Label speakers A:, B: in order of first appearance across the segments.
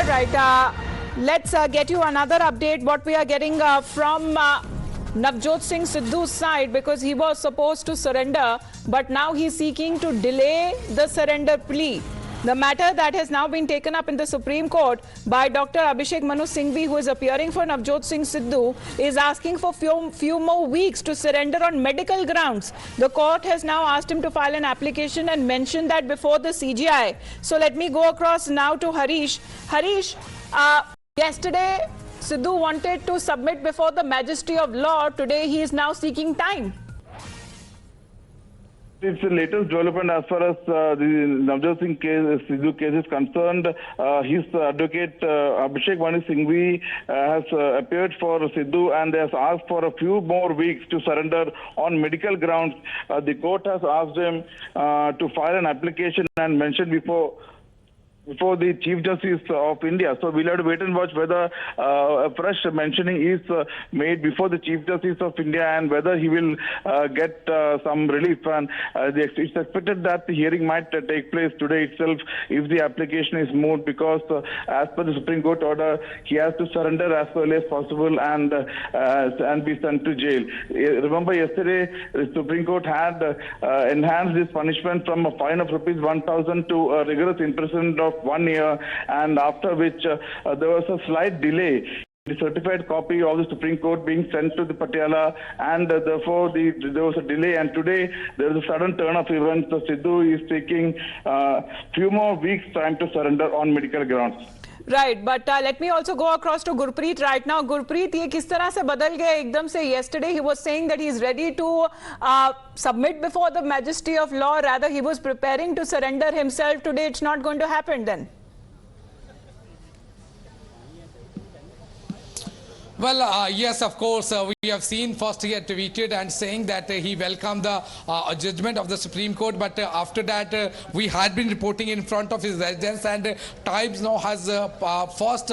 A: right. Let's get you another update. What we are getting from Navjot Singh Sidhu's side, because he was supposed to surrender, but now he's seeking to delay the surrender plea. The matter that has now been taken up in the Supreme Court by Dr. Abhishek Singhvi, who is appearing for Navjot Singh Sidhu, is asking for few more weeks to surrender on medical grounds. The court has now asked him to file an application and mention that before the CGI. So let me go across now to Harish. Harish, yesterday Sidhu wanted to submit before the majesty of law. Today he is now seeking time.
B: It's the latest development as far as the Navjot Singh Sidhu case is concerned. His advocate Abhishek Singhvi has appeared for Sidhu and has asked for a few more weeks to surrender on medical grounds. The court has asked him to file an application and mention before the Chief Justice of India. So we'll have to wait and watch whether a fresh mentioning is made before the Chief Justice of India and whether he will get some relief. And it's expected that the hearing might take place today itself if the application is moved, because as per the Supreme Court order, he has to surrender as early as possible and be sent to jail. Remember, yesterday the Supreme Court had enhanced this punishment from a fine of ₹1,000 to a rigorous imprisonment of 1 year, and after which there was a slight delay. The certified copy of the Supreme Court being sent to the Patiala, and therefore there was a delay, and today there is a sudden turn of events. So Sidhu is taking few more weeks time to surrender on medical grounds.
A: Right, but let me also go across to Gurpreet right now. Gurpreet, ये किस तरह से बदल गया एकदम से? Yesterday he was saying that he is ready to submit before the majesty of law. Rather, he was preparing to surrender himself. Today it's not going to happen then.
C: Well, yes, of course, we have seen first he had tweeted and saying that he welcomed the judgment of the Supreme Court, but after that we had been reporting in front of his residence, and Times now has first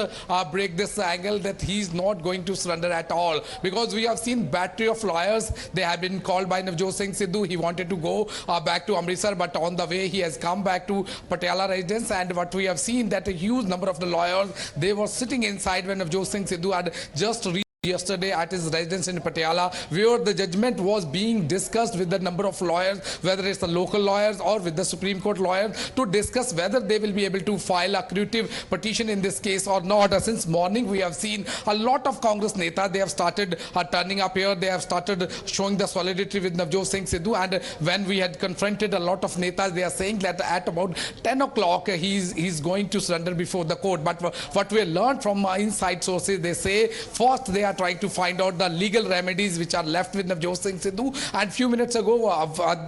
C: break this angle that he's not going to surrender at all, because we have seen battery of lawyers. They have been called by Navjot Singh Sidhu. He wanted to go back to Amritsar, but on the way he has come back to Patiala residence, and what we have seen that a huge number of the lawyers, they were sitting inside when Navjot Singh Sidhu had just reached yesterday at his residence in Patiala, where the judgment was being discussed with the number of lawyers, whether it's the local lawyers or with the Supreme Court lawyers, to discuss whether they will be able to file a creative petition in this case or not. Since morning we have seen a lot of Congress netas, they have started turning up here. They have started showing the solidarity with Navjot Singh Sidhu, and when we had confronted a lot of netas, they are saying that at about 10 o'clock he's going to surrender before the court. But what we learned from inside sources, they say first they are trying to find out the legal remedies which are left with Navjot Singh Sidhu, and few minutes ago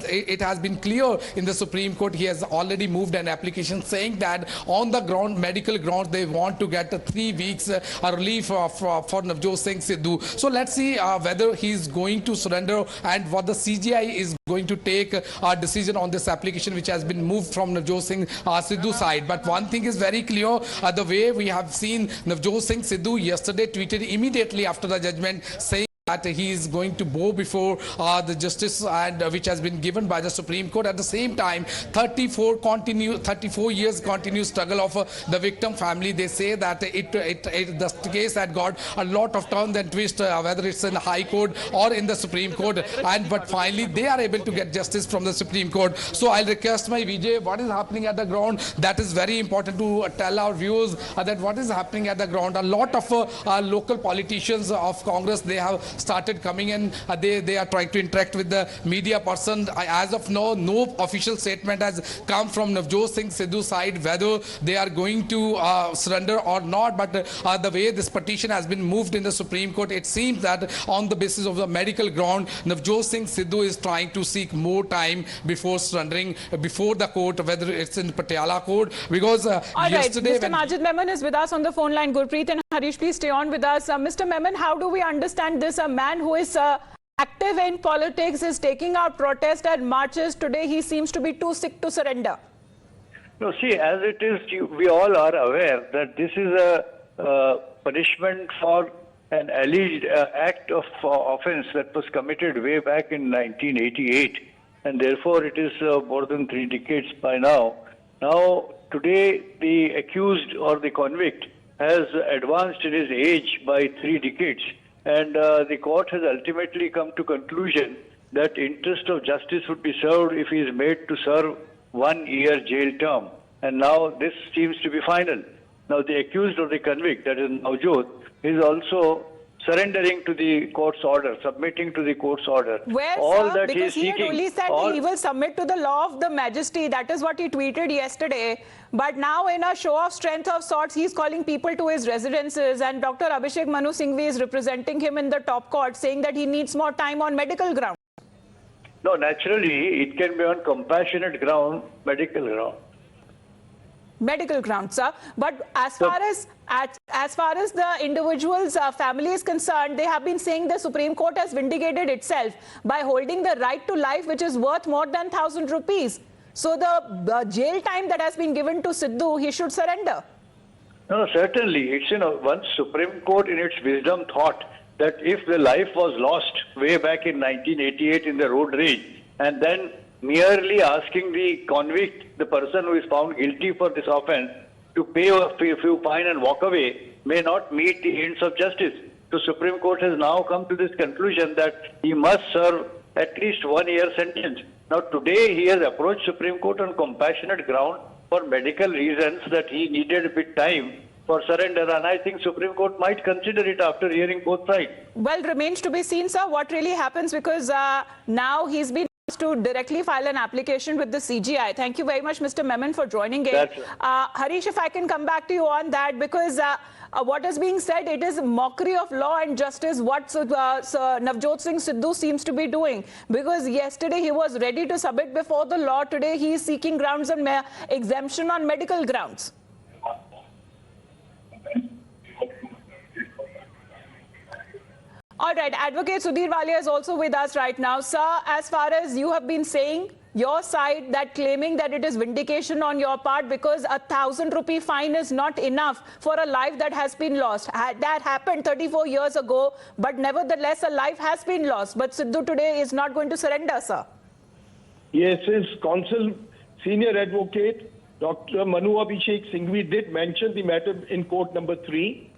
C: it has been clear in the Supreme Court he has already moved an application saying that on the ground, medical grounds, they want to get 3 weeks relief for Navjot Singh Sidhu. So let's see whether he is going to surrender and what the CGI is going to take a decision on this application which has been moved from Navjot Singh Sidhu's side. But one thing is very clear, the way we have seen Navjot Singh Sidhu yesterday tweeted immediately after the judgment saying that he is going to bow before the justice and which has been given by the Supreme Court. At the same time, 34 years continuous struggle of the victim family. They say that the case had got a lot of turns and twists, whether it's in the High Court or in the Supreme Court, but finally they are able to get justice from the Supreme Court. So I'll request my Vijay, what is happening at the ground? That is very important to tell our viewers that what is happening at the ground. A lot of local politicians of Congress, they have started coming in. They are trying to interact with the media person. As of now, no official statement has come from Navjot Singh Sidhu's side whether they are going to surrender or not. But the way this petition has been moved in the Supreme Court, it seems that on the basis of the medical ground, Navjot Singh Sidhu is trying to seek more time before surrendering before the court, whether it's in Patiala court, because yesterday...
A: Mr. Majid Memon is with us on the phone line. Gurpreet and Harish, please stay on with us. Mr. Memon, how do we understand this? A man who is active in politics is taking out protests and marches. Today he seems to be too sick to surrender.
D: No, see, as it is, we all are aware that this is a punishment for an alleged act of offense that was committed way back in 1988, and therefore it is more than 3 decades by now. Now, today, the accused or the convict has advanced in his age by 3 decades, and the court has ultimately come to conclusion that interest of justice would be served if he is made to serve 1 year jail term. And now this seems to be final. Now the accused or the convict, that is Navjot, is also surrendering to the court's order, submitting to the court's order.
A: Where,
D: all
A: sir?
D: that
A: Because
D: he
A: he
D: is
A: had
D: seeking,
A: only said that he will submit to the law of the majesty. That is what he tweeted yesterday. But now, in a show of strength of sorts, he's calling people to his residences. And Dr. Abhishek Singhvi is representing him in the top court, saying that he needs more time on medical ground.
D: No, naturally, it can be on compassionate ground, medical ground.
A: Medical grounds, sir. But as far as the individual's family is concerned, they have been saying the Supreme Court has vindicated itself by holding the right to life, which is worth more than 1,000 rupees. So the jail time that has been given to Sidhu, he should surrender.
D: No, certainly. It's, once Supreme Court in its wisdom thought that if the life was lost way back in 1988 in the road rage, and then merely asking the convict, the person who is found guilty for this offence, to pay a few fine and walk away may not meet the ends of justice. So Supreme Court has now come to this conclusion that he must serve at least 1 year sentence. Now today he has approached Supreme Court on compassionate ground for medical reasons that he needed a bit time for surrender, and I think Supreme Court might consider it after hearing both sides.
A: Well, remains to be seen, sir, what really happens, because now he's been asked to directly file an application with the CGI. Thank you very much, Mr. Memon, for joining in. Harish, if I can come back to you on that, because what is being said, it is mockery of law and justice what Navjot Singh Sidhu seems to be doing. Because yesterday he was ready to submit before the law. Today he is seeking grounds on exemption on medical grounds. All right, Advocate Sudhir Walia is also with us right now. Sir, as far as you have been saying, your side that claiming that it is vindication on your part because a 1,000 rupee fine is not enough for a life that has been lost. That happened 34 years ago, but nevertheless a life has been lost. But Sidhu today is not going to surrender, sir.
E: Yes, his counsel, senior advocate, Dr. Abhishek Singhvi did mention the matter in court number 3,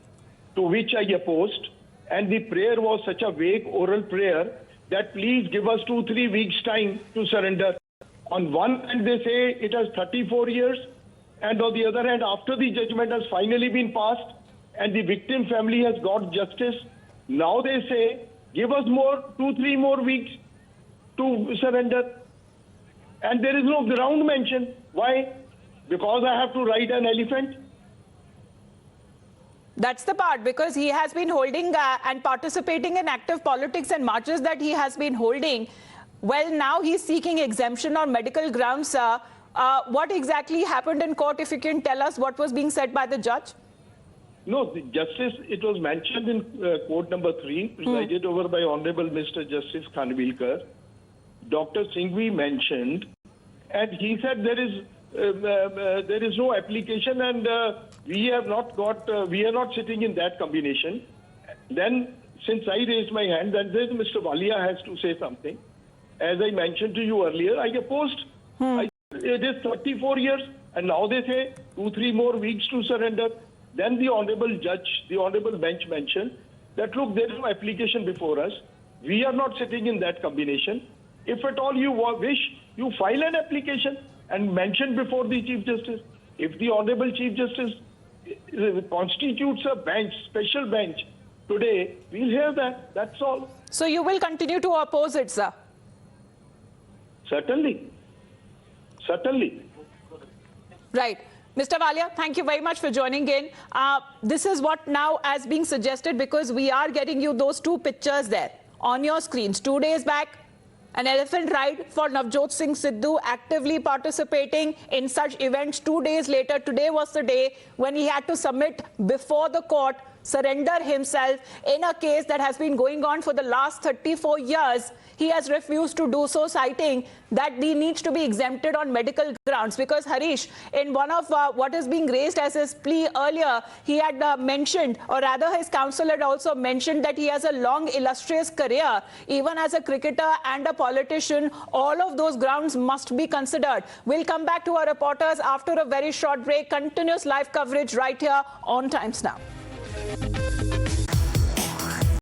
E: to which I opposed. And the prayer was such a vague oral prayer that please give us 2-3 weeks time to surrender. On one hand, they say it has 34 years. And on the other hand, after the judgment has finally been passed and the victim family has got justice, now they say, give us 2-3 more weeks to surrender. And there is no ground mentioned. Why? Because I have to ride an elephant?
A: That's the part, because he has been holding and participating in active politics and marches that he has been holding. Well, now he's seeking exemption on medical grounds. What exactly happened in court, if you can tell us what was being said by the judge?
E: No, the justice, it was mentioned in court number 3, presided over by Honorable Mr. Justice Khanvilkar. Dr. Singhvi mentioned, and he said there is no application, and we are not sitting in that combination. Then, since I raised my hand, then Mr. Walia has to say something. As I mentioned to you earlier, I opposed. It is 34 years, and now they say 2-3 more weeks to surrender. Then the honorable judge, the honorable bench mentioned that, look, there is no application before us. We are not sitting in that combination. If at all you wish, you file an application and mention before the Chief Justice. If the Honorable Chief Justice constitutes a bench, special bench, today, we'll hear that. That's all.
A: So you will continue to oppose it, sir?
E: Certainly. Certainly.
A: Right. Mr. Walia, thank you very much for joining in. This is what now as being suggested, because we are getting you those 2 pictures there on your screens. 2 days back, an elephant ride for Navjot Singh Sidhu, actively participating in such events. 2 days later, today was the day when he had to submit before the court, surrender himself in a case that has been going on for the last 34 years. he has refused to do so, citing that he needs to be exempted on medical grounds. Because Harish, in one of what is being raised as his plea earlier, he had mentioned, or rather his counsel had also mentioned, that he has a long illustrious career, even as a cricketer and a politician. All of those grounds must be considered. We'll come back to our reporters after a very short break. Continuous live coverage right here on Times Now.